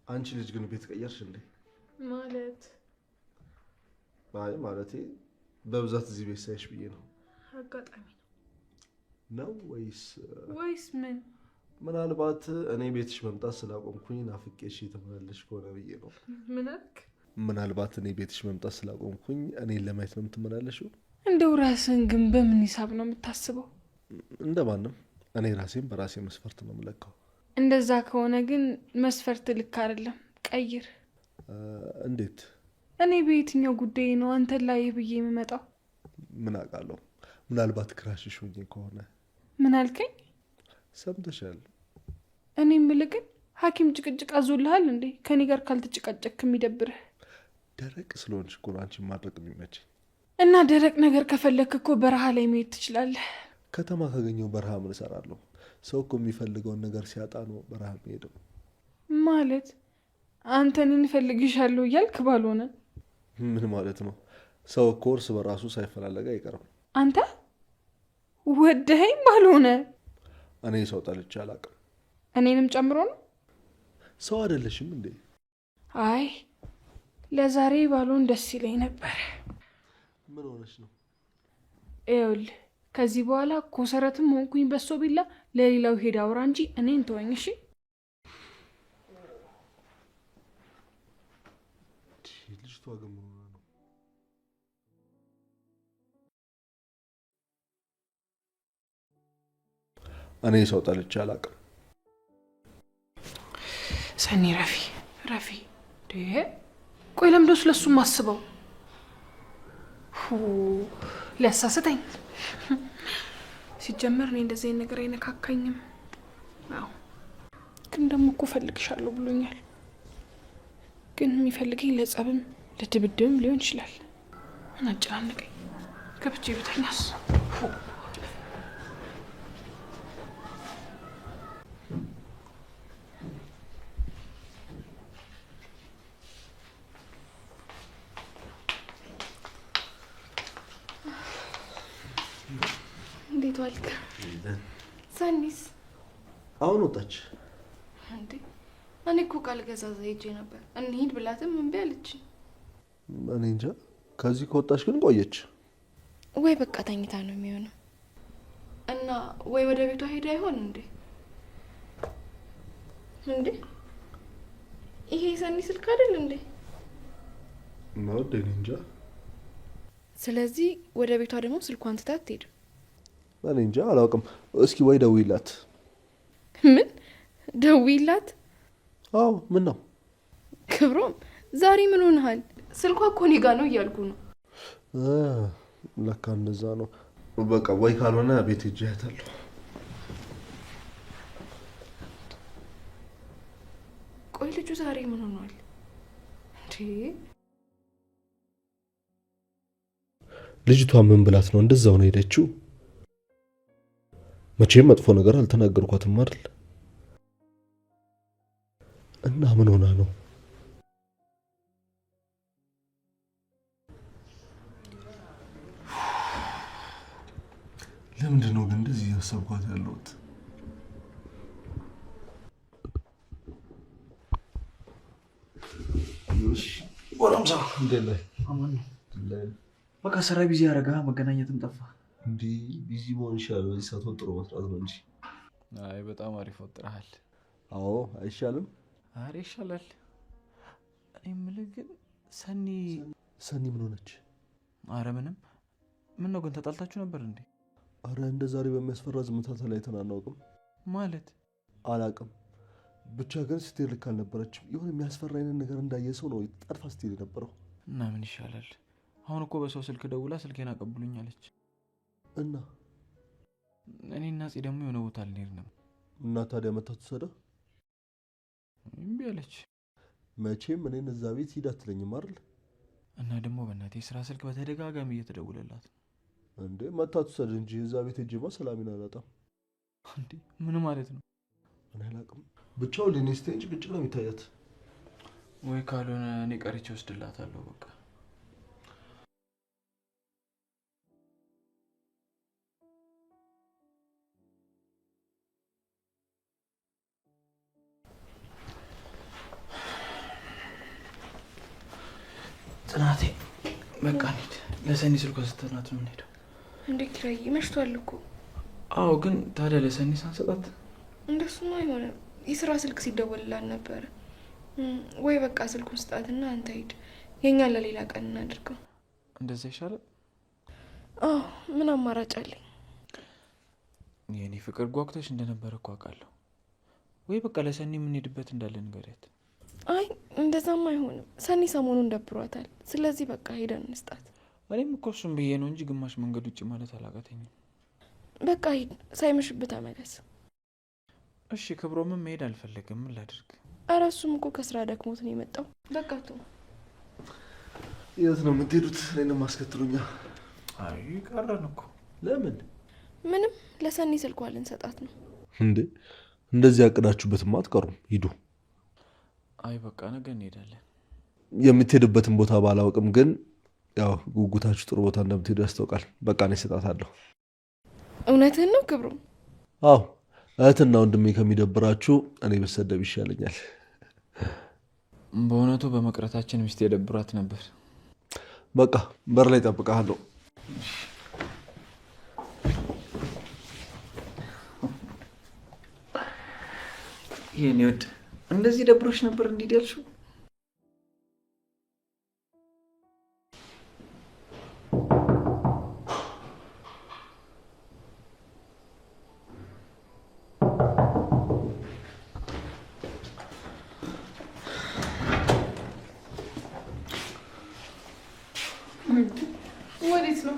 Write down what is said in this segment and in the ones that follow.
አንቺ ልጅ ግን ቤት ቀየርሽ እንዴ? ማለት አይ ማለቴ በብዛት እዚህ ቤት ሳይሽ ብዬ ነው። አጋጣሚ ነው ወይስ ምን? ምናልባት እኔ ቤትሽ መምጣት ስላቆምኩኝ ናፍቄሽ የተመላለሽ ከሆነ ብዬ ነው። ምን አልክ? ምናልባት እኔ ቤትሽ መምጣት ስላቆምኩኝ እኔን ለማየት ነው የምትመላለሽው? እንደው ራስን ግን በምን ሂሳብ ነው የምታስበው? እንደማንም እኔ ራሴን በራሴ መስፈርት ነው የምለካው። እንደዛ ከሆነ ግን መስፈርት ልክ አይደለም፣ ቀይር። እንዴት? እኔ በየትኛው ጉዳይ ነው አንተን ላይ ብዬ የምመጣው? ምን አውቃለሁ፣ ምናልባት ክራሽሽ ሆኜ ከሆነ። ምን አልከኝ? ሰምተሻል? እኔ የምልህ ግን ሐኪም ጭቅጭቅ አዞልሃል እንዴ? ከኔ ጋር ካልተጨቃጨቅክ የሚደብርህ? ደረቅ ስለሆንሽ እኮ ነው አንቺን ማድረግ የሚመችኝ። እና ደረቅ ነገር ከፈለክ እኮ በረሃ ላይ መሄድ ትችላለህ። ከተማ ካገኘው በረሃ ምን እሰራለሁ? ሰው እኮ የሚፈልገውን ነገር ሲያጣ ነው በረሃ የሚሄደው። ማለት አንተን እንፈልግሻለሁ እያልክ ባልሆነ? ምን ማለት ነው? ሰው እኮ እርስ በራሱ ሳይፈላለግ አይቀርም። አንተ ወደኸኝ ባልሆነ? እኔ ሰው ጠልቼ አላውቅም። እኔንም ጨምሮ ነው? ሰው አይደለሽም እንዴ? አይ ለዛሬ ባልሆን ደስ ይለኝ ነበር። ምን ሆነሽ ነው? ይኸውልህ ከዚህ በኋላ ኮሰረትም ሆንኩኝ በሶ ቢላ ለሌላው ሄድ አውራ እንጂ እኔን ተወኝ እሺ? ልጅቷ ግን ምን ሆና ነው? እኔ ሰው ጠልቼ አላውቅም። ሰኒ ረፊ ቆይ ለምዶ ስለሱ ማስበው ሊያሳስተኝ ሲጀመር እኔ እንደዚህ ነገር አይነካካኝም። አዎ ግን ደግሞ እኮ ፈልግሻለሁ ብሎኛል። ግን የሚፈልገኝ ለጸብም ለድብድብም ሊሆን ይችላል። ምን አጨናነቀኝ? ገብቼ ብተኛስ? እንዴት ዋልክ? ሰኒስ? አሁን ወጣች እንዴ? እኔ እኮ ቃል ገዛዛ ሄጄ ነበር እንሂድ ብላትም እምቢ አለች። እኔ እንጃ። ከዚህ ከወጣች ግን ቆየች። ወይ በቃ ተኝታ ነው የሚሆነው። እና ወይ ወደ ቤቷ ሄዳ ይሆን እንዴ? እንዴ ይሄ ሰኒ ስልክ አይደል እንዴ? ነው እኔ እንጃ። ስለዚህ ወደ ቤቷ ደግሞ ስልኳን ትታ አትሄድም። እኔ እንጃ አላውቅም። እስኪ ወይ ደውይላት። ምን ደውይላት? አዎ ምን ነው ክብሮም ዛሬ ምን ሆነሃል? ስልኳ እኮ እኔ ጋ ነው እያልኩ ነው። ለካ እንደዛ ነው። በቃ ወይ ካልሆነ ቤት ሂጅ እያታለሁ። ቆይ ልጁ ዛሬ ምን ሆኗል እንዴ? ልጅቷ ምን ብላት ነው እንደዛው ነው ሄደችው? መቼም መጥፎ ነገር አልተናገርኳትም አይደል? እና ምን ሆና ነው? ለምንድን ነው ግን እንደዚህ ያሰብኳት ያለሁት? እሺ ወራምሳ እንደለ አማን በቃ ስራ ቢዚ ያረጋ መገናኘትም ጠፋ። እንዴ ቢዚ መሆን ይሻላል በዚህ ሰዓት ወጥሮ መስራት ነው እንጂ። አይ በጣም አሪፍ ወጥረሃል። አዎ አይሻልም? አሬ ይሻላል። እኔ የምልህ ግን ሰኒ ምን ሆነች? አረ ምንም። ምን ነው ግን ተጣልታችሁ ነበር እንዴ? አረ እንደ ዛሬ በሚያስፈራ ዝምታ ተለያይተን አናውቅም። ማለት አላውቅም። ብቻ ግን ስትሄድ ልክ አልነበረችም። የሆነ የሚያስፈራ አይነት ነገር እንዳየ ሰው ነው ጠርፋ ስትሄድ የነበረው። እና ምን ይሻላል? አሁን እኮ በሰው ስልክ ደውላ ስልኬን አቀብሉኛለች። እና እኔና ጽ ደግሞ የሆነ ቦታ ልንሄድ ነው። እና ታዲያ መታ ትሰዳ? እምቢ አለች። መቼም እኔን እዛ ቤት ሂድ አትለኝም አይደል? እና ደግሞ በእናቴ ስራ ስልክ በተደጋጋሚ እየተደወለላት እንዴ መታ ትሰድ እንጂ እዛ ቤት ሄጄማ ሰላሜን አላጣም። እንዴ ምን ማለት ነው? እኔ አላውቅም። ብቻው ለኔስቴን ጭቅጭቅ ነው የሚታያት። ወይ ካልሆነ እኔ ቀርቼ ወስድላታለሁ በቃ። ጽናቴ በቃ እንሂድ። ለሰኒ ስልኳ ስትናት ነው የምንሄደው። እንዴ ኪራይ መሽቷል እኮ። አዎ ግን ታዲያ ለሰኒ ሳንሰጣት? እንደሱማ አይሆንም። የስራ ስልክ ሲደወልላት ነበር። ወይ በቃ ስልኩን ስጣትና አንተ ሂድ፣ የኛን ለሌላ ቀን እናድርገው። እንደዛ ይሻላል። አዎ ምን አማራጭ አለኝ? የኔ ፍቅር ጓጉተሽ እንደነበረ እኮ አውቃለሁ። ወይ በቃ ለሰኒ የምንሄድበት እንዳለ ንገሪያት። አይ እንደዛም አይሆንም። ሰኒ ሰሞኑን ደብሯታል። ስለዚህ በቃ ሄደን እንስጣት። እኔም እኮ እሱም ብዬ ነው እንጂ ግማሽ መንገድ ውጭ ማለት አላቃተኝም። በቃ ሂድ፣ ሳይመሽብህ ተመለስ። እሺ ክብሮምም መሄድ አልፈለግም። ምን ላድርግ? ኧረ እሱም እኮ ከስራ ደክሞት ነው የመጣው። በቃ ተው። የት ነው የምትሄዱት? እኔንም አስከትሉኛ። አይ ቀረን እኮ። ለምን? ምንም፣ ለሰኒ ስልኳ ልንሰጣት ነው። እንዴ እንደዚህ ያቅዳችሁበትማ አትቀሩም። ሂዱ። አይ በቃ ነገ እንሄዳለን። የምትሄድበትን ቦታ ባላውቅም ግን ያው ጉጉታችሁ ጥሩ ቦታ እንደምትሄዱ ያስታውቃል። በቃ እኔ እሰጣታለሁ። እውነትህን ነው ክብሩ? አዎ እህትና ወንድሜ ከሚደብራችሁ እኔ ብሰደብ ይሻለኛል። በእውነቱ በመቅረታችን ሚስት የደብራት ነበር። በቃ በር ላይ እጠብቅሃለሁ። የኔ ወድ እንደዚህ ደብሮች ነበር እንዲህ ያልሽው? ወዴት ነው?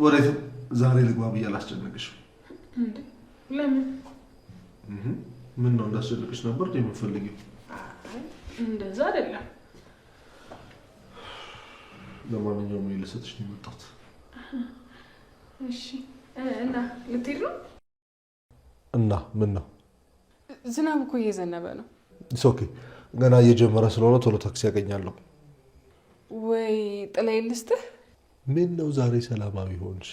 ወዴትም። ዛሬ ልግባ ብዬ አላስጨነቅሽም። ለምን? ምን ነው እንዳስጨነቅሽ ነበር የምፈልጊው? እንደዛ አይደለም። ለማንኛውም ልሰጥሽ ነው የመጣሁት። እሺ እና ልትሄድ ነው? እና ምን ነው? ዝናብ እኮ እየዘነበ ነው። ኦኬ ገና እየጀመረ ስለሆነ ቶሎ ታክሲ ያገኛለሁ። ወይ ጥላይ ልስጥህ? ምን ነው ዛሬ ሰላማዊ ሆንሽ?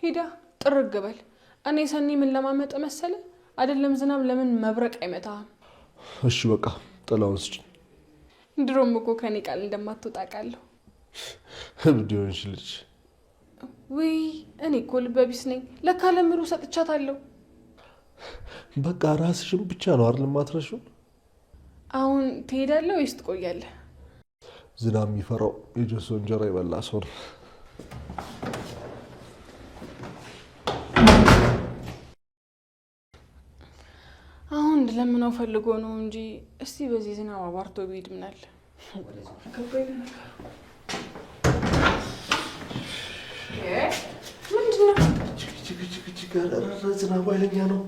ሂዳ ጥርግ በል። እኔ ሰኒ ምን ለማመጥ መሰለ አይደለም ዝናብ ለምን መብረቅ አይመታም? እሺ በቃ ጥላውን ስጭኝ። ድሮም እኮ ከኔ ቃል እንደማትወጣ ቃለሁ። እብድ ሆንሽ ልጅ። ወይ እኔ እኮ ልበቢስ ነኝ። ለካ ለምሩ ሰጥቻታለሁ። በቃ ራስሽን ብቻ ነው አይደል ማትረሺው? አሁን ትሄዳለህ ወይስ ትቆያለህ? ዝናብ የሚፈራው የጀሶ እንጀራ ይበላ ሰው ነው። አሁን ለምነው ፈልጎ ነው እንጂ እስቲ በዚህ ዝናብ አባርቶ ቢሄድ ምናል። ምንድነው? ዝናቡ ኃይለኛ ነው።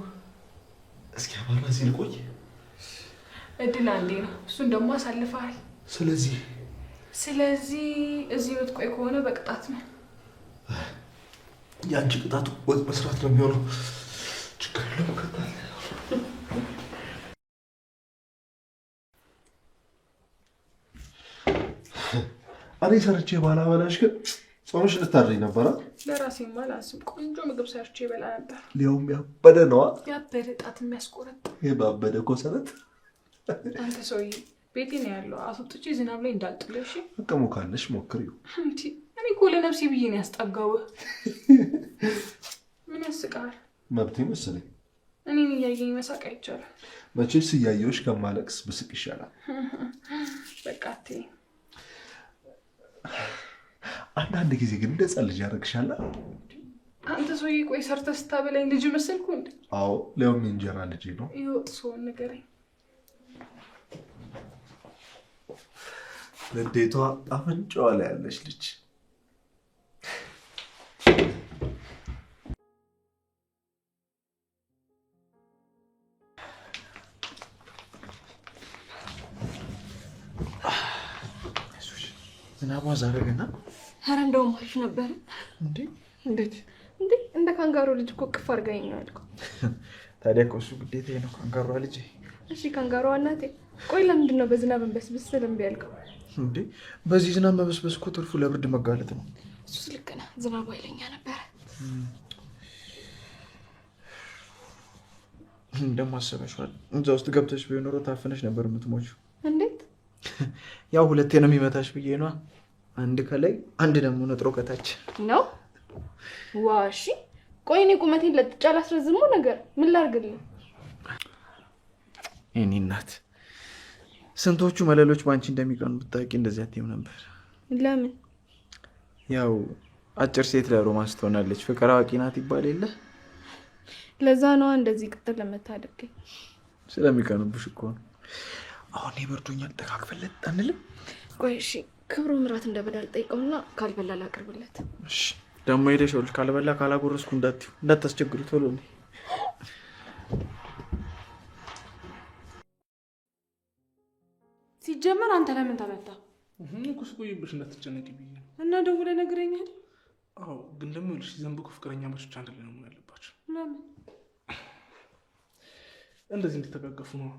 እስኪ አባራ ሲል ቆይ። እድል አንዴ ነው፣ እሱን ደግሞ አሳልፈሃል። ስለዚህ እዚህ ብትቆይ ከሆነ በቅጣት ነው። የአንቺ ቅጣቱ ወጥ መስራት ነው የሚሆነው። ችግር የለም። እኔ ሰርቼ ባላበላሽ ግን ጾምሽ ልታድርኝ ነበረ። ለራሴማ ላስብ ቆንጆ ምግብ ሰርቼ ይበላ ነበር። ሊያውም ያበደ ነዋ። ያበደ ጣት የሚያስቆረጥ ባበደ ኮሰረት። አንተ ሰውዬ ቤቴ ነው ያለው። አስወጥቼ ዝናብ ላይ እንዳልጥልሽ። አቅሙ ካለሽ ሞክሪው። እኔ እኮ ለነፍሴ ብዬ ነው ያስጠጋውህ። ምን ያስቃል? መብቴ መሰለኝ። እኔን እያየኝ መሳቅ አይቻልም። መቼስ እያየሁሽ ከማለቅስ ብስቅ ይሻላል። በቃ አትይኝ። አንዳንድ ጊዜ ግን እንደዛ ልጅ ያደርግሻል። አንተ ሰውዬ ቆይ ሰርተህ ስታበላኝ ልጅ መሰልኩ እንዴ? አዎ ሊያውም የእንጀራ ልጅ ነው። ይወጥ ሰውን ንገረኝ። ንዴቷ አፍንጫዋ ላይ ያለች ልጅ። ዝናቧ ዛሬ ገና። ኧረ እንደውም አሪፍ ነበር። እንዴት እንደ ካንጋሮ ልጅ እኮ ቅፍ አድርጋኝ ነው ያልከው። ታዲያ እኮ እሱ ግዴታዬ ነው። ካንጋሯ ልጅ። እሺ ካንጋሯ እናቴ። ቆይ ለምንድን ነው በዝናብ በስብስ እምቢ ያልከው? እንዴ በዚህ ዝናብ መበስበስ እኮ ትርፉ ለብርድ መጋለጥ ነው። እሱስ ልክ ነህ። ዝናቡ ኃይለኛ ነበረ። እንደማሰበሽዋል። እዛ ውስጥ ገብተሽ ቢሆን ኖሮ ታፍነሽ ነበር የምትሞችው። እንዴት? ያው ሁለቴ ነው የሚመታሽ ብዬ ነዋ። አንድ ከላይ አንድ ደግሞ ነጥሮ ከታች ነው። ዋሺ ቆይ እኔ ቁመቴን ለጥጫ ላስረዝመው ነገር ምን ላድርግልህ? የኔ እናት ስንቶቹ መለሎች በአንቺ እንደሚቀኑ ብታውቂ እንደዚህ አትይም ነበር። ለምን? ያው አጭር ሴት ለሮማንስ ትሆናለች፣ ፍቅር አዋቂ ናት ይባል የለ? ለዛ ነዋ እንደዚህ ቅጥል ለምታደርገኝ። ስለሚቀኑብሽ እኮ ነው። አሁን ይበርዶኛል፣ ተካክፈለት አንልም? ቆይ እሺ ክብሩ ምራት እንደበላል ጠይቀውና ካልበላ ላቅርብለት። እሺ ደግሞ ሄደሽ ይኸውልሽ ካልበላ ካላጎረስኩ እንዳታስቸግሩ ቶሎ ነው። ሲጀመር አንተ ለምን ተመታ? ኩስ ቆይብሽ እንዳትጨነቂ ብዬ ነው። እና ደውለህ ነግረኛል? አዎ ግን ደግሞ ይኸውልሽ ዘንብ እኮ ፍቅረኛ ማቾች አንድ ላይ ነው መሆን ያለባቸው። ለምን? እንደዚህ እንዲተቃቀፉ ነው።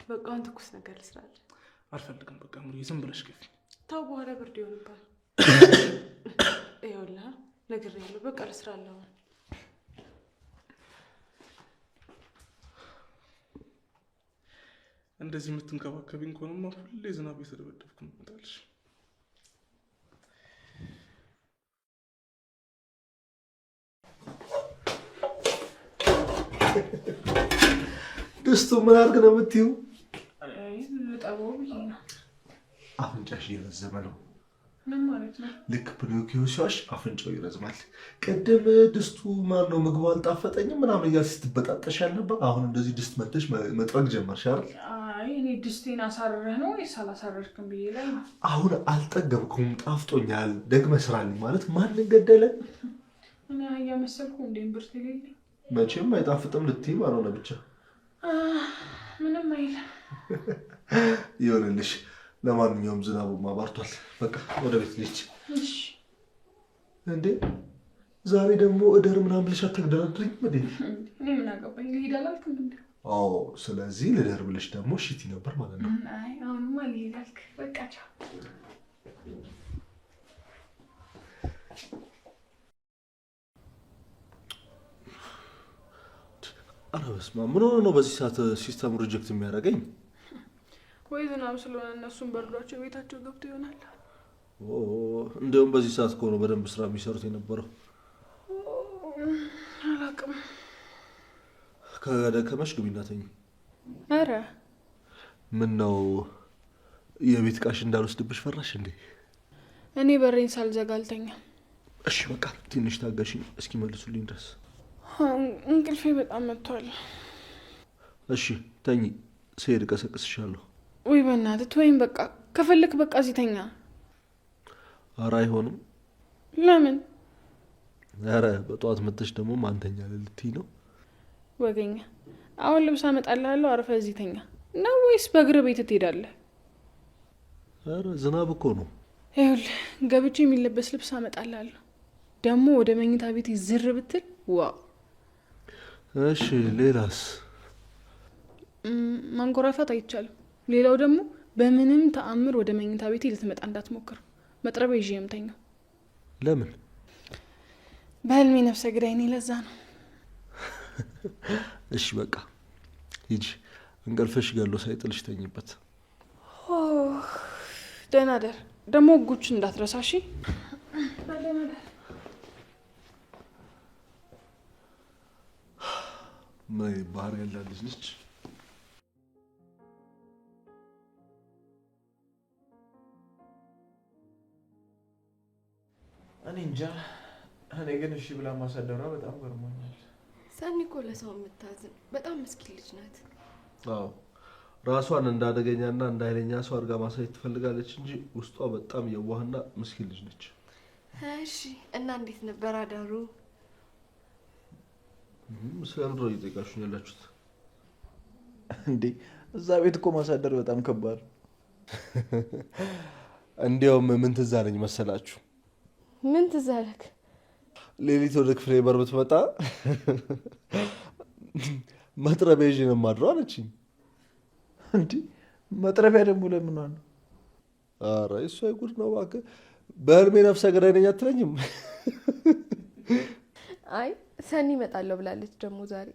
በቃ አሁን ትኩስ ነገር ልስራል። አልፈልግም። በቃ ሙሉ ዝም ብለሽ ገፊ። ታው በኋላ ብርድ ይሆንባል። ይኸውልህ ነግሬያለሁ። በቃ ልስራለሁ። እንደዚህ የምትንከባከቢኝ ከሆነማ ሁሌ ዝናብ የተደበደብኩ እመጣለሽ። ድስቱ ምን አድርግ ነው የምትይው? ልጠበው ብዬ ነው። አፍንጫሽ እየረዘመ ነው። ምን ማለት ነው? ልክ ፒኖኪዮ ሲዋሽ አፍንጫው ይረዝማል። ቅድም ድስቱ ማነው ምግቡ አልጣፈጠኝም ምናምን እያልሽ ስትበጣጠሽ ያልነበር አሁን እንደዚህ ድስት መተሽ መጥረግ ጀመርሽ አይደል? አይ እኔ ድስቴን አሳርረህ ነው ወይስ አላሳረርክም ብዬ ላይ ነው። አሁን አልጠገብኩም፣ ጣፍጦኛል፣ ደግመህ ስራልኝ ማለት ማንን ገደለ? እኔ አህያ መሰልኩ እንዴ? ብርት የሌለ መቼም አይጣፍጥም ልትይም አልሆነ ብቻ ምንም አይልም። ይሆንልሽ። ለማንኛውም ዝናቡ ማባርቷል። በቃ ወደ ቤት ልጅ። እሺ እንዴ ዛሬ ደግሞ እደር ምናምን ብለሽ አትግደረድሪኝም እንዴ? እኔ ምን አገባኝ? ልሄድ አላልክም እንዴ? አዎ ስለዚህ ልደር ብለሽ ደግሞ ሽቲ ነበር ማለት ነው። አይ አሁንማ ልሄድ አልክ። በቃ ቻው። ኧረ በስመ አብ ምን ሆነ ነው በዚህ ሰዓት ሲስተም ሪጀክት የሚያደርገኝ? ወይ ዝናብ ስለሆነ እነሱን በርዷቸው ቤታቸው ገብቶ ይሆናል። እንዲያውም በዚህ ሰዓት ከሆነ በደንብ ስራ የሚሰሩት የነበረው። አላውቅም። ከደከመሽ ግቢና ተኝ። ኧረ ምን ነው የቤት ዕቃሽ እንዳልወስድብሽ ፈራሽ እንዴ? እኔ በሬን ሳልዘጋ አልተኛም። እሺ በቃ ትንሽ ታገሽኝ እስኪመልሱልኝ ድረስ። እንቅልፌ በጣም መጥቷል። እሺ ተኝ፣ ስሄድ እቀሰቅስሻለሁ። ወይ በእናትህ ወይም በቃ ከፈለክ በቃ እዚህ ተኛ። ኧረ አይሆንም። ለምን? ኧረ በጠዋት መጥተሽ ደግሞ ማንተኛ ልትይ ነው? ወገኛ አሁን ልብስ አመጣልሃለሁ፣ አርፈህ እዚህ ተኛ ነው ወይስ በእግር ቤት ትሄዳለህ? ኧረ ዝናብ እኮ ነው። ይኸውልህ ገብቼ የሚለበስ ልብስ አመጣልሃለሁ። ደግሞ ወደ መኝታ ቤት ዝር ብትል ዋው። እሺ ሌላስ? ማንኮራፋት አይቻልም። ሌላው ደግሞ በምንም ተአምር ወደ መኝታ ቤት ልትመጣ እንዳትሞክር። መጥረቢያ ይዤ የምተኛው። ለምን? በህልሜ ነፍሰ ገዳይ ነኝ፣ ለዛ ነው። እሺ በቃ ሂጂ፣ እንቅልፍሽ ገሎ ሳይጥልሽ ተኝበት። ደህና ደር። ደግሞ ህጎቹን እንዳትረሳ እሺ? ደህና ደር። ምን ባህር ያለ ልጅ ነች። እኔ እንጃ። እኔ ግን እሺ ብላ ማሳደሯ በጣም ገርሞኛል። ሰኒ እኮ ለሰው የምታዝን በጣም ምስኪን ልጅ ናት። አዎ ራሷን እንዳደገኛና እንዳይለኛ ሰው አድርጋ ማሳየት ትፈልጋለች እንጂ ውስጧ በጣም የዋህና ምስኪን ልጅ ነች። እሺ እና እንዴት ነበር አዳሩ? ስለምንድን ነው እየጠየቃችሁኝ ያላችሁት? እንዴ እዛ ቤት እኮ ማሳደር በጣም ከባድ። እንዲያውም ምን ትዝ አለኝ መሰላችሁ? ምን ትዝ አለክ? ሌሊት ወደ ክፍሌ በር ብትመጣ መጥረቢያ ይዤ ነው የማድረው አለችኝ። እንዴ መጥረቢያ ደግሞ ለምን ነው? ኧረ እሷ ጉድ ነው እባክህ። በህልሜ ነፍሰ ገዳይ ነኝ አትለኝም? አይ ሰኒ እመጣለሁ ብላለች ደግሞ ዛሬ።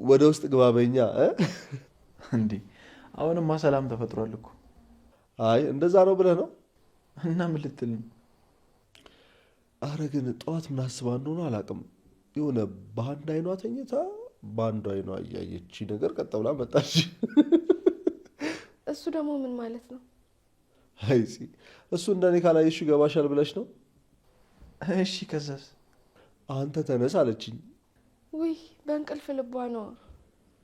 ወደ ውስጥ ግባ በኛ። እንዴ አሁንማ ሰላም ተፈጥሯል እኮ። አይ እንደዛ ነው ብለህ ነው? እና ምን ልትል ነው? አረ ግን ጠዋት ምን አስባ እንደሆነ አላውቅም። የሆነ በአንድ አይኗ ተኝታ በአንዱ አይኗ እያየች ነገር ቀጥ ብላ መጣች። እሱ ደግሞ ምን ማለት ነው? አይ እሱ እንደኔ ካላየሽ ይገባሻል ብለሽ ነው? እሺ ከዛስ? አንተ ተነስ አለችኝ። ውይ በእንቅልፍ ልቧ ነው።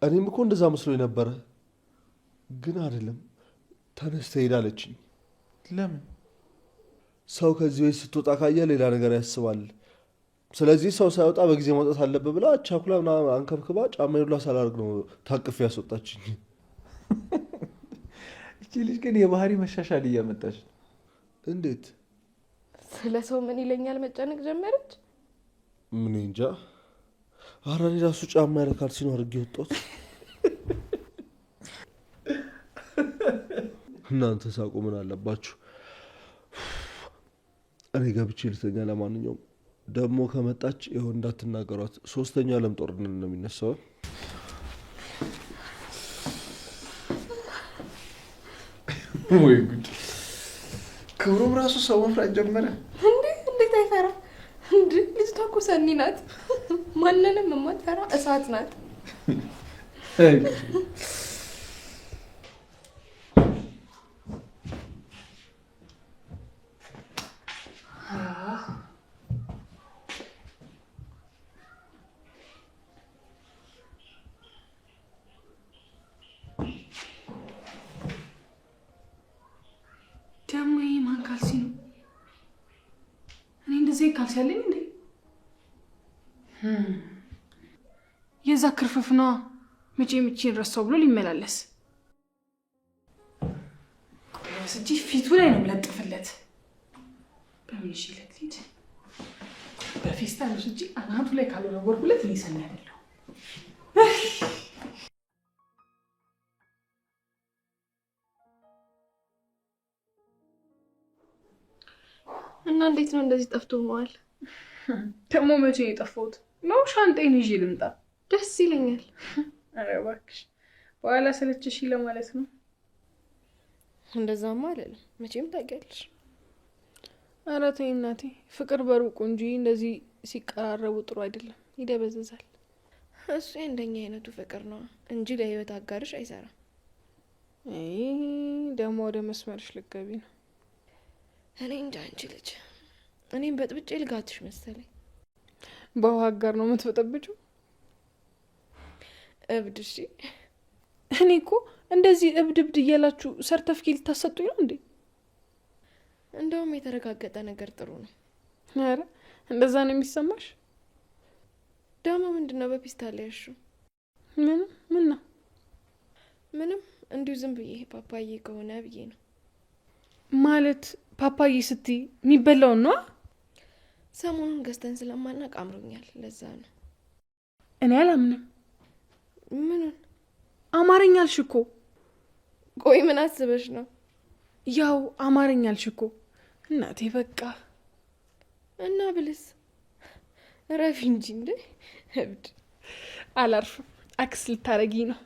እኔም እኮ እንደዛ መስሎኝ ነበረ፣ ግን አይደለም። ተነስ ትሄድ አለችኝ። ለምን? ሰው ከዚህ ቤት ስትወጣ ካየ ሌላ ነገር ያስባል። ስለዚህ ሰው ሳይወጣ በጊዜ መውጣት አለብህ ብላ ቻኩላ ምናምን አንከብክባ ጫማዬን ሁላ ሳላደርግ ነው ታቅፌ ያስወጣችኝ። እቺ ልጅ ግን የባህሪ መሻሻል እያመጣች ነው። እንዴት? ስለ ሰው ምን ይለኛል መጨነቅ ጀመረች። ምን እንጃ። ኧረ እኔ እራሱ ጫማ ያለ ካልሲ ነው አድርጌ የወጣሁት። እናንተ ሳቁ ምን አለባችሁ? እኔ ገብቼ ልተኛ። ለማንኛውም ደግሞ ከመጣች ይኸው እንዳትናገሯት። 3ኛው ዓለም ጦርነት ነው የሚነሳው። ወይ ጉድ! ክብሩም ራሱ ሰው መፍራት ጀመረ። እንዴት አይፈራ እንዴ? ልጅቷ እኮ ሰኒ ናት። ማንንም የማትፈራ እሳት ናት። ደግሞ ይሄ ማን ካልሲ ነው? እኔ እንደዚህ ካልሲ ያለኝ እንዴ? የዛ ክርፍፍ ነዋ። መቼ ረሳው ብሎ ሊመላለስ ስጂ ፊቱ ላይ ነው የምለጥፍለት። በምን ይሽለት ሊድ በፌስታል ስጂ አናቱ ላይ ካልሆነ ወርኩለት ሊሰና ያለው እና እንዴት ነው እንደዚህ ጠፍቶ መዋል? ደግሞ መቼ ነው የጠፋሁት? ነው ሻንጣዬን ይዤ ልምጣ? ደስ ይለኛል። ኧረ እባክሽ በኋላ ሰለችሽ ለማለት ነው። እንደዛማ አይደለም መቼም ታውቂያለሽ። ኧረ ተይ እናቴ፣ ፍቅር በሩቁ እንጂ እንደዚህ ሲቀራረቡ ጥሩ አይደለም፣ ይደበዝዛል። እሱ እንደኛ አይነቱ ፍቅር ነው እንጂ ለህይወት አጋርሽ አይሰራም። ደግሞ ወደ መስመርሽ ልትገቢ ነው። እኔ እንጃ አንቺ ልጅ፣ እኔም በጥብጬ ልጋትሽ መሰለኝ። በውሃ አጋር ነው የምትበጠብጪው? እብድ። እሺ እኔ እኮ እንደዚህ እብድ እያላችሁ ሰርተፍኬት ልታሰጡኝ ነው እንዴ? እንደውም የተረጋገጠ ነገር ጥሩ ነው። ኧረ እንደዛ ነው የሚሰማሽ? ደግሞ ምንድን ነው በፒስታል ያልሽው? ምን ነው? ምንም እንዲሁ ዝም ብዬ ፓፓዬ ከሆነ ብዬ ነው። ማለት ፓፓዬ ስትይ የሚበላውን ነው? ሰሞኑን ገዝተን ስለማናውቅ አምሮኛል፣ ለዛ ነው። እኔ አላምንም። ምኑን? አማርኛ አልሽ እኮ። ቆይ ምን አስበሽ ነው? ያው አማርኛ አልሽ እኮ እናቴ። በቃ እና ብልስ ረፊ እንጂ እንዴ እብድ። አላርፍም። አክስ ልታረጊ ነው?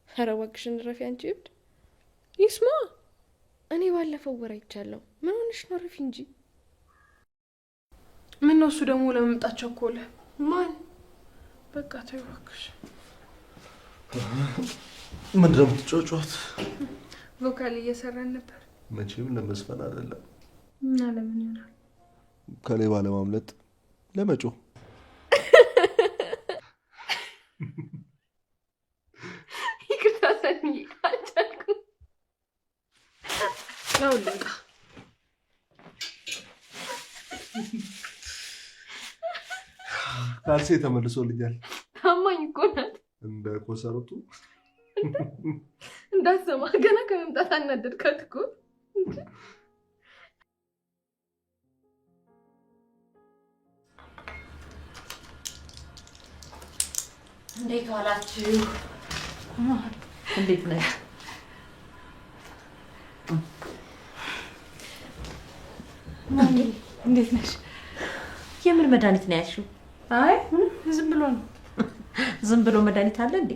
ኧረ እባክሽን ረፊ አንቺ እብድ። ይስማ፣ እኔ ባለፈው ወር አይቻለሁ። ምን ሆነሽ ነው? ረፊ እንጂ። ምን ነው እሱ ደግሞ ለመምጣት ቸኮለ? ማን? በቃ ተይው እባክሽ። ምንድን ነው የምትጮጯት? ቮካል እየሰራን ነበር። መቼም ለመዝፈን አይደለም። እና ለምን ይሆናል? ከሌባ ለማምለጥ ለመጮህ። ይቅርታ ሰኒ፣ አልቻልኩም። ያው ልምጣ። ካልሴ ተመልሶልኛል። ታማኝ እኮ ናት። እንደ ኮሰረቱ እንዳትሰማ ገና ከመምጣት አናደድካት እኮ። እንዴት ዋላችሁ? እንዴት ነሽ? እንዴት ነሽ? የምን መድኃኒት ነው ያልሽው? አይ ዝም ብሎ ነው። ዝም ብሎ መድኃኒት አለ እንዴ?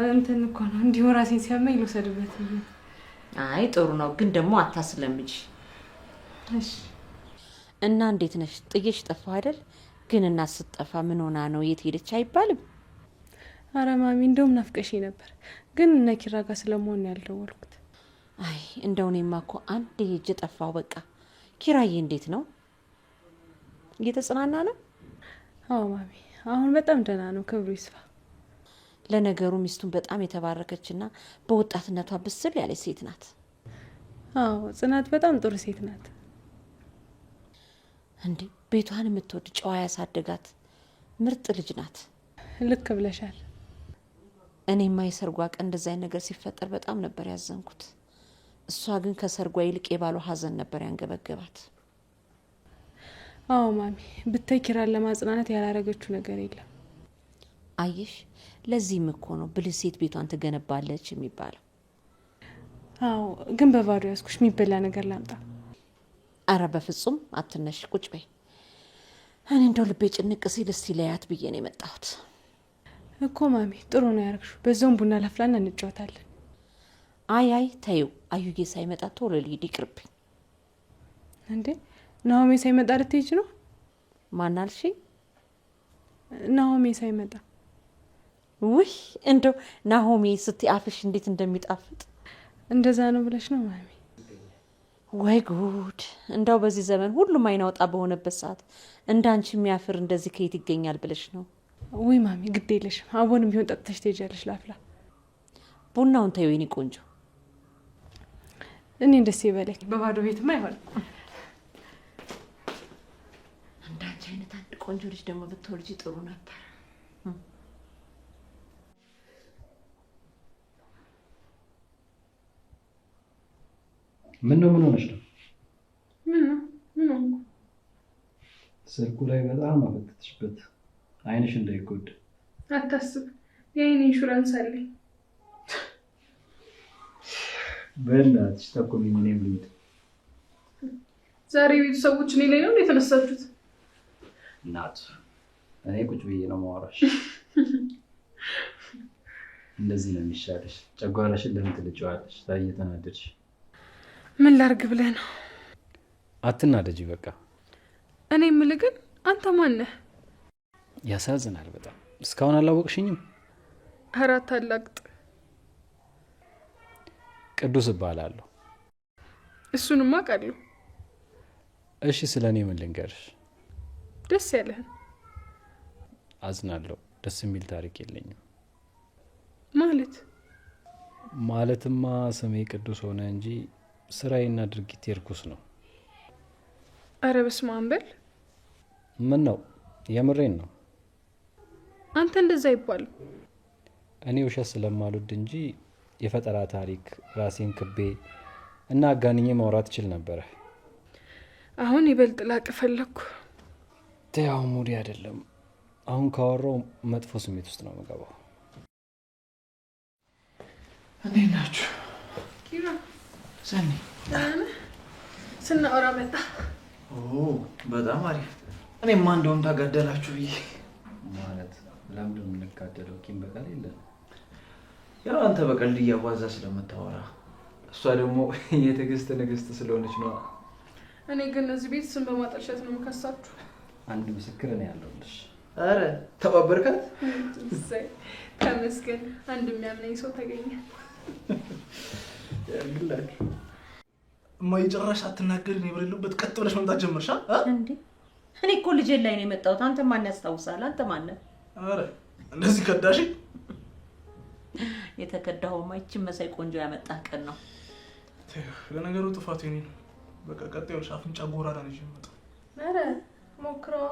እንትን እኮ ነው እንዲሁ ራሴን ሲያመኝ ልውሰድበት። አይ ጥሩ ነው፣ ግን ደግሞ አታስለምጂ። እሺ። እና እንዴት ነሽ? ጥዬሽ ጠፋሁ አይደል? ግን እናት ስትጠፋ ምን ሆና ነው የት ሄደች አይባልም? አረ ማሚ እንደውም ናፍቀሽ ነበር፣ ግን እነ ኪራ ጋር ስለመሆን ነው ያልደወልኩት። አይ እንደው እኔማ እኮ አንዴ ሄጄ ጠፋሁ በቃ። ኪራዬ እንዴት ነው? እየተጽናና ነው? አዎ ማሚ አሁን በጣም ደህና ነው፣ ክብሩ ይስፋ። ለነገሩ ሚስቱን በጣም የተባረከችና በወጣትነቷ ብስል ያለች ሴት ናት። አዎ ጽናት በጣም ጥሩ ሴት ናት። እንዴ ቤቷን የምትወድ ጨዋ ያሳደጋት ምርጥ ልጅ ናት። ልክ ብለሻል። እኔማ የሰርጓ ቀን እንደዛ አይነት ነገር ሲፈጠር በጣም ነበር ያዘንኩት። እሷ ግን ከሰርጓ ይልቅ የባሏ ሀዘን ነበር ያንገበገባት። አዎ ማሚ ብታይ ኪራን ለማጽናናት ያላረገችው ነገር የለም። አየሽ፣ ለዚህም እኮ ነው ብልህ ሴት ቤቷን ትገነባለች የሚባለው። አዎ ግን በባዶ ያዝኩሽ፣ የሚበላ ነገር ላምጣ? አረ በፍጹም አትነሽ፣ ቁጭ በይ። እኔ እንደው ልቤ ጭንቅ ሲል እስቲ ለያት ብዬ ነው የመጣሁት። እኮ ማሚ ጥሩ ነው ያረግሽው። በዛውም ቡና ለፍላና እንጫወታለን። አይ ተይው፣ አዩዬ ሳይመጣ ቶሎ ልሂድ፣ ይቅርብኝ። እንዴ ናሆሜ ሳይመጣ ልትሄጂ ነው? ማን አልሽ? ናሆሜ ሳይመጣ። ውይ እንደው ናሆሜ ስትይ አፍሽ እንዴት እንደሚጣፍጥ። እንደዛ ነው ብለሽ ነው ማሚ? ወይ ጉድ! እንደው በዚህ ዘመን ሁሉም አይናውጣ በሆነበት ሰዓት እንዳንቺ የሚያፍር እንደዚህ ከየት ይገኛል ብለሽ ነው? ውይ ማሚ ግድ የለሽም፣ አቦንም ቢሆን ጠጥተሽ ትሄጃለሽ። ላፍላ ቡናውን ተይው የኔ ቆንጆ። እኔ ደስ ይበለኝ፣ በባዶ ቤትማ አይሆንም። እንዳንቺ አይነት አንድ ቆንጆ ልጅ ደግሞ ብትወልጂ ጥሩ ነበር። ምን ሆነሽ ነው? ምን ሆንኩ? ስልኩ ላይ በጣም አፈጥጥሽበት፣ አይንሽ እንዳይጎዳ። አታስብ፣ የአይን ኢንሹራንስ አለኝ። በእናትሽ ጠቁሚኝ፣ እኔም ልሂድ። ዛሬ ቤቱ ሰዎች እኔ ላይ ነው የተነሳችሁት? እናት እኔ ቁጭ ብዬ ነው ማወራሽ። እንደዚህ ነው የሚሻለሽ። ጨጓራሽን ለምን ትልጨዋለሽ? ላይ እየተናደድሽ። ምን ላርግ ብለህ ነው? አትናደጂ በቃ። እኔ የምልህ ግን አንተ ማን ነህ? ያሳዝናል በጣም። እስካሁን አላወቅሽኝም? ኧረ አታላግጥ። ቅዱስ እባላለሁ። እሱንማ አውቃለሁ። እሺ ስለ እኔ ምን ልንገርሽ? ደስ ያለህን። አዝናለሁ፣ ደስ የሚል ታሪክ የለኝም። ማለትማ ስሜ ቅዱስ ሆነ እንጂ ስራዬና ድርጊት የርኩስ ነው። አረ በስመ አብ በል። ምን ነው? የምሬን ነው። አንተ እንደዛ አይባልም። እኔ ውሸት ስለማልወድ እንጂ የፈጠራ ታሪክ ራሴን ክቤ እና አጋንኜ ማውራት እችል ነበረ። አሁን ይበልጥ ላቅ ፈለግኩ። ያው ሙዲ አይደለም። አሁን ካወራው መጥፎ ስሜት ውስጥ ነው የምገባው። እንዴት ናችሁ? ኪራ ሰኒ ስናወራ መጣ። በጣም አሪፍ። እኔማ እንደውም ታጋደላችሁ ብዬ። ማለት ለምንድን ነው የምንጋደለው? ቂም በቀል የለን። ያው አንተ በቀልድ እያዋዛ ስለምታወራ፣ እሷ ደግሞ የትዕግስት ንግስት ስለሆነች ነው። እኔ ግን እዚህ ቤት ስም በማጠልሸት ነው የምከሳችሁ። አንድ ምስክር ነው ያለውልሽ። አረ ተባበርካት። ተመስገን፣ አንድ የሚያምነኝ ሰው ተገኘ። ያግላችሁ እማዬ ጭራሽ አትናገሪ ነው በሌለበት ቀጥ ብለሽ መምጣት ጀመርሽ። እንዴ እኔ እኮ ልጄ ላይ ነው የመጣሁት። አንተ ማን ያስታውሳል? አንተ ማን ነህ? አረ እንደዚህ ከዳሽ? የተከዳኸውማ ይህችን መሳይ ቆንጆ ያመጣህ ቀን ነው። ለነገሩ ጥፋቱ የኔ ነው። በቃ ቀጥ ብለሽ አፍንጫ ጎራዳ ነው የመጣው። አረ ሞክረዋ።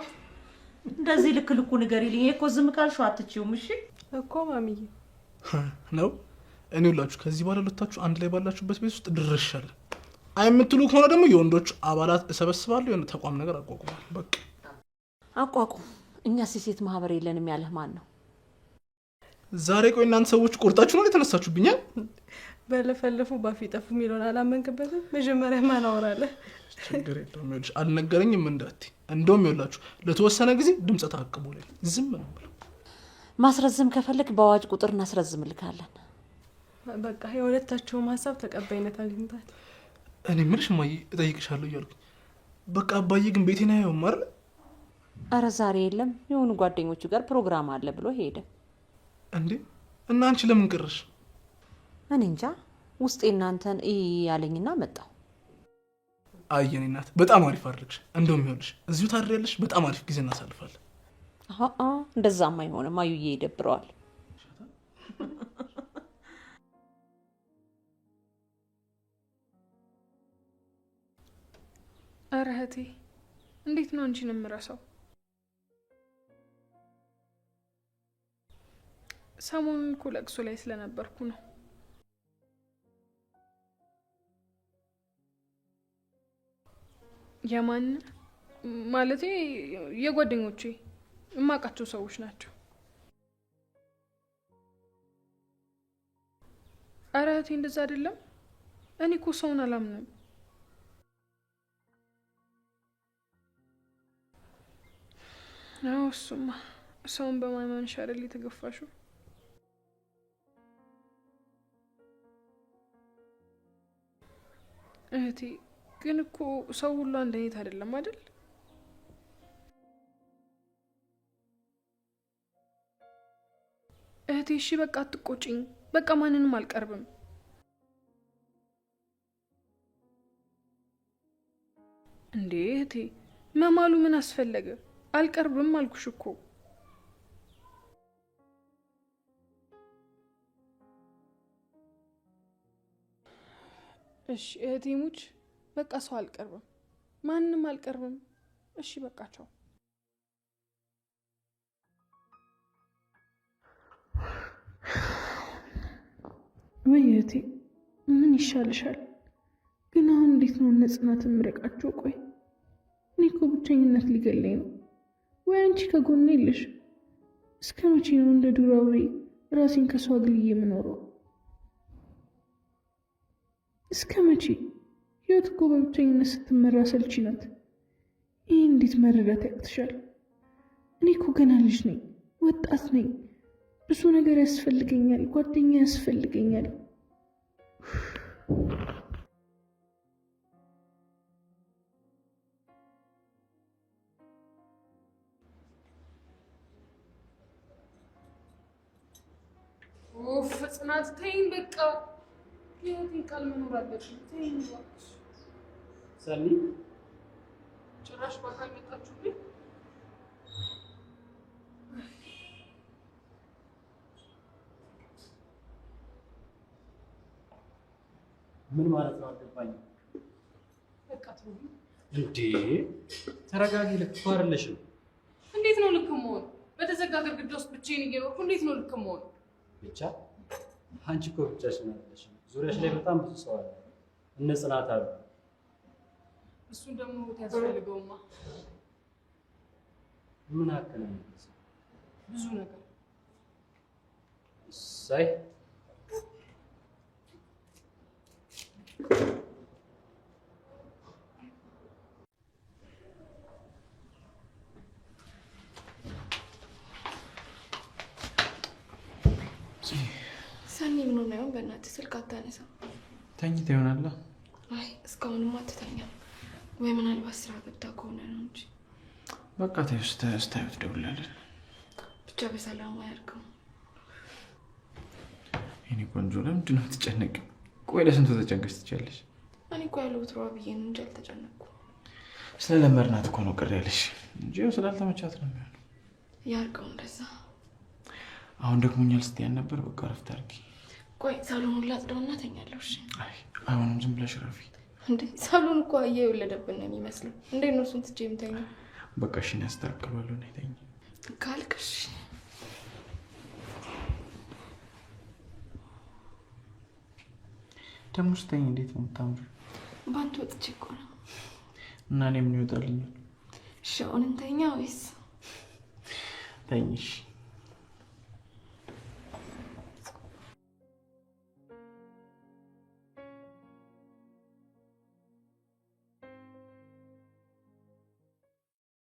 እንደዚህ ልክ ልኩ ንገሪልኝ። እኮ ዝም ካልሽው አትችይውም። እሺ እኮ ማሚዬ ነው። እኔ ሁላችሁ ከዚህ በኋላ ሁለታችሁ አንድ ላይ ባላችሁበት ቤት ውስጥ ድርሻለ አይ የምትሉ ከሆነ ደግሞ የወንዶች አባላት እሰበስባለሁ። የሆነ ተቋም ነገር አቋቁማለሁ። በቃ አቋቁም። እኛ ሴት ማህበር የለንም ያለህ ማን ነው? ዛሬ ቆይ እናንተ ሰዎች ቆርጣችሁ ነው የተነሳችሁብኛል። በለፈለፉ ባፊ ጠፉ የሚለውን አላመንክበትም። መጀመሪያ ማን አወራለህ? ችግር የለውም። ይኸውልሽ አልነገረኝም እንዳትዪ። እንደውም ይኸውላችሁ ለተወሰነ ጊዜ ድምፅ ታቅቡ ላይ ዝም ነው ብለው ማስረዝም ከፈለክ በአዋጅ ቁጥር እናስረዝምልካለን። በቃ የሁለታቸውም ሀሳብ ተቀባይነት አግኝቷል። እኔ ምንሽ እማዬ እጠይቅሻለሁ እያልኩኝ በቃ አባዬ ግን ቤቴን አያየውም አይደል? አረ ዛሬ የለም የሆኑ ጓደኞቹ ጋር ፕሮግራም አለ ብሎ ሄደ። እንዴ እና አንቺ ለምን ቀረሽ? እኔ እንጃ ውስጤ እናንተን ያለኝና መጣሁ። አይ የኔ እናት በጣም አሪፍ አድርግሽ። እንደውም ይኸውልሽ እዚሁ ታድሪያለሽ። በጣም አሪፍ ጊዜ እናሳልፋለን። እንደዛማ አይሆንም፣ አዩዬ ይደብረዋል። ኧረ እህቴ እንዴት ነው አንቺን የምረሳው? ሰሞኑን እኮ ለቅሶ ላይ ስለነበርኩ ነው። የማን ማለቴ የጓደኞቼ የማውቃቸው ሰዎች ናቸው። ኧረ እህቴ እንደዛ አይደለም። እኔ እኮ ሰውን አላምንም። አዎ እሱማ ሰውን በማመንሽ አይደል የተገፋሽው? እህቴ ግን እኮ ሰው ሁሉ አንድ አይነት አይደለም አይደል? እህቴ እሺ በቃ አትቆጪኝ። በቃ ማንንም አልቀርብም። እንዴ እህቴ መማሉ ምን አስፈለገ? አልቀርብም አልኩሽ እኮ። እሺ እህቴ ሙች በቃ ሰው አልቀርብም፣ ማንንም አልቀርብም። እሺ በቃ ቻው። ወይ እህቴ ምን ይሻልሻል? ግን አሁን እንዴት ነው እነ ጽናትን የምረቃቸው? ቆይ እኔ እኮ ብቸኝነት ሊገለኝ ነው። ወይ አንቺ ከጎኔ የለሽ? እስከ መቼ ነው እንደ ዱር አውሬ ራሴን ከሰው አግልዬ የምኖረው? እስከ መቼ? ህይወት እኮ በብቸኝነት ስትመራ ሰልቺ ናት። ይህ እንዴት መረዳት ያቅትሻል? እኔ እኮ ገና ልጅ ነኝ፣ ወጣት ነኝ። ብዙ ነገር ያስፈልገኛል፣ ጓደኛ ያስፈልገኛል። ጽናት ተይኝ በቃ። የእህቴን ቃል መኖር አለብኝ። ተይኝ እባክሽ። ሰኒ ጭራሽ በአካል መጣችሁብኝ። ምን ማለት ነው አልገባኝም። በቃ ተውኝ እንዴ ተረጋጊ። ልክ እኮ አይደለሽም። እንዴት ነው ልክ መሆን? በተዘጋ ግድግዳ ውስጥ ብቻዬን እየኖርኩ እንዴት ነው ልክ መሆን? ብቻ አንቺ እኮ ብቻሽን አይደለሽም። ዙሪያሽ ላይ በጣም ብዙ ሰው አለ። እነ ጽናት አሉ። እሱን ደግሞ ያስፈልገውማ። ምን አከናኝ? ብዙ ነገር ሳይ ሰኒ ምን ሆነ ይሆን? በእናትህ ስልክ አታነሳም? ተኝታ ይሆናል። አይ እስካሁንማ አትተኛም። ወይ ምናልባት ስራ ገብታ ከሆነ ነው እንጂ። በቃ ስታዩት ደውላለን። ብቻ በሰላም አያርገው። የኔ ቆንጆ ለምንድን ነው የምትጨነቂው? ቆይ ለስንቱ ተጨንቀሽ ትችያለሽ? እኔ እኮ ያለሁት ሯ ብዬ ነው እንጂ አልተጨነቅኩም። ስለለመድናት እኮ ነው ቅር ያለሽ እንጂ ስላልተመቻት ነው የሚሆነው። ያርገው እንደዛ። አሁን ደክሞኛል ስትያት ነበር። በቃ እረፍት አድርጊ። ቆይ ሳሎኑን ላጽዳውና ተኛለሁ። እሺ? አይ አይሆንም፣ ዝም ብለሽ ረፊ። እንዴ ሳሎን እኮ አየህ የወለደብን ነው የሚመስለው። እንዴት ነው እሱን ትቼ የምተኛው? በቃ እሺ እናስተካክለዋለሁ። ነይ ተኝ ካልክ እሺ። ደግሞ ስተኝ እንዴት ነው የምታምሪው? ባንተ ወጥቼ እኮ ነው። እና እኔ ምን ይወጣልኛል? እሺ አሁን እንተኛ ወይስ? ተኝ እሺ።